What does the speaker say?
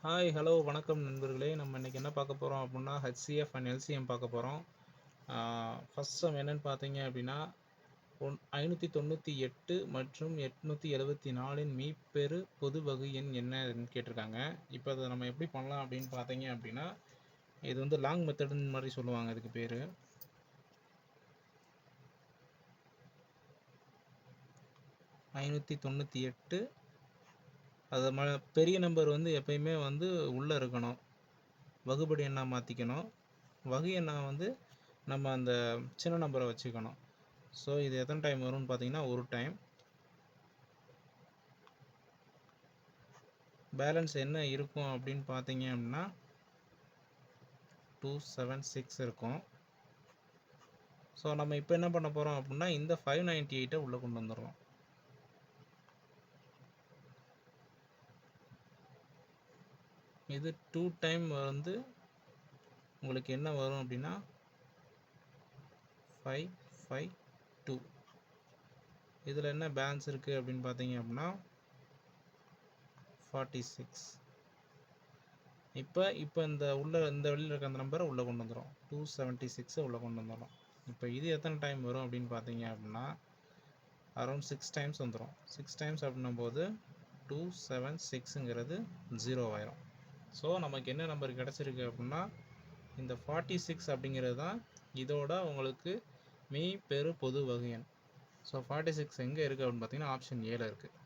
Hi hello வணக்கம் நண்பர்களே. நம்ம இன்றைக்கி என்ன பார்க்க போகிறோம் அப்படின்னா ஹெச்சிஎஃப் அண்ட் எல்சிஎம் பார்க்க போகிறோம். ஃபஸ்ட் சம் என்னென்னு பார்த்தீங்க அப்படின்னா 598 மற்றும் 874 மீப்பெரு பொது வகு எண் என்னன்னு கேட்டிருக்காங்க. இப்போ அதை நம்ம எப்படி பண்ணலாம் அப்படின்னு பார்த்தீங்க அப்படின்னா, இது வந்து லாங் மெத்தடுன்னு மாதிரி சொல்லுவாங்க. இதுக்கு பேர் 598. அது பெரிய நம்பர் வந்து எப்பயுமே வந்து உள்ளே இருக்கணும், வகுபடி எண்ணாக மாற்றிக்கணும். வகு எண்ணாக வந்து நம்ம அந்த சின்ன நம்பரை வச்சுக்கணும். ஸோ இது எத்தனை டைம் வரும்னு பார்த்தீங்கன்னா ஒரு டைம். பேலன்ஸ் என்ன இருக்கும் அப்படின்னு பார்த்தீங்க அப்படின்னா 276 இருக்கும். ஸோ நம்ம இப்போ என்ன பண்ண போகிறோம் அப்படின்னா இந்த 598 உள்ளே கொண்டு வந்துடுறோம். இது 2 டைம் வந்து உங்களுக்கு என்ன வரும் அப்படின்னா 552. இதில் என்ன பேலன்ஸ் இருக்குது அப்படின்னு பார்த்தீங்க அப்படின்னா 46. இப்போ இந்த வெளியில் இருக்க அந்த நம்பரை உள்ளே கொண்டு வந்துடும். 276 உள்ளே கொண்டு வந்துடும். இப்போ இது எத்தனை டைம் வரும் அப்படின்னு பார்த்தீங்க அப்படின்னா அரௌண்ட் 6 டைம்ஸ் வந்துடும். 6 டைம்ஸ் அப்படின்னும் போது 276ங்கிறது 0 ஆயிரும். ஸோ நமக்கு என்ன நம்பர் கிடச்சிருக்கு அப்படின்னா இந்த 46 அப்படிங்கிறது தான் இதோட உங்களுக்கு மீ பெரு பொது வகு எண். ஸோ 46 எங்கே இருக்குது அப்படின்னு பார்த்தீங்கன்னா ஆப்ஷன் ஏல இருக்குது.